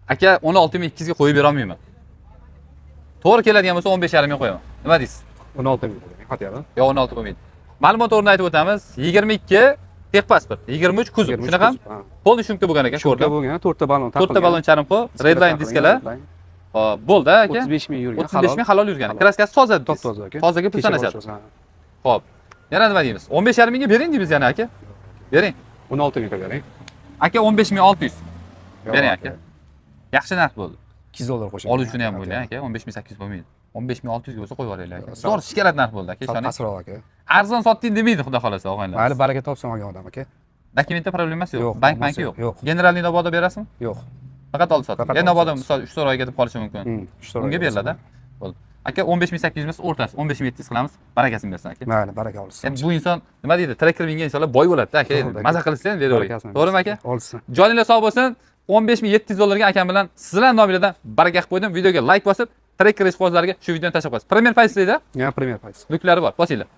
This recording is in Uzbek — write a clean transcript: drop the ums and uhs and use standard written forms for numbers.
Aka 16200 ga qo'yib bera olmayman. To'g'ri keladigan bo'lsa 15,5 ga qo'yaman. Nima deysiz? 16 ming xotiyada. Yo 16 bo'lmaydi. Ma'lumot o'rnini aytib o'tamiz. 22 texpasport, 23 kuzov. Shunaqa polni shumka bo'lgan ekan, Shorta bo'lgan, 4 ta balon taqilgan. 4 ta balon charimqo, redline diskalar. Hop, bo'ldi aka. 35 ming yurgan. 35 ming halol yurgan. Kraskasi toza. Top-toza aka. Tozaga pul sanashadi. Hop. Yana nima deymiz? 15,5 mingga bering deymiz yana aka. Bering. 16 mingga bering. Aka 15600. Bering aka. Yaxshi narx bo'ldi. $2 qo'shing. Oluvchini ham bo'ylang aka, 15800 bo'lmaydi. 15600 ga bo'lsa qo'yib yuboraylik aka. Zo'r shikarat narx bo'ldi aka, ishoning. Pastroq aka. Arzon sotding demaydi xudo xolasa og'aylar. Mayli, baraka topsin olgan odam aka. Dokumentda problemasi yo'q. Yo'q, Bank yo'q. yo'q. Generalniy Nobodda berasizmi? Yo'q. Faqat olib soting. Endi Nobodda misol 3 oyga deb qolishi mumkin. 3 Unga beriladi. Bo'ldi. Aka 15800 emas, o'rtasi 15700 qilamiz. Barakasini bersin aka. Mayli, baraka olsin. Endi bu inson nima deydi? Tracker minga inshaalloh boy bo'ladi-da aka. Maza qilsa ham beravering. To'g'rimi aka? Olsin. Joninglar sog' bo'lsin. 15700 ga akam bilan sizlar nomingizdan baraka qilib qo'ydim. Videoga like bosib, tracker ishqibozlariga shu videoni tashlab qo'yasiz. Premier price deydi. Ya, premier price. Buklari bor. Bosinglar.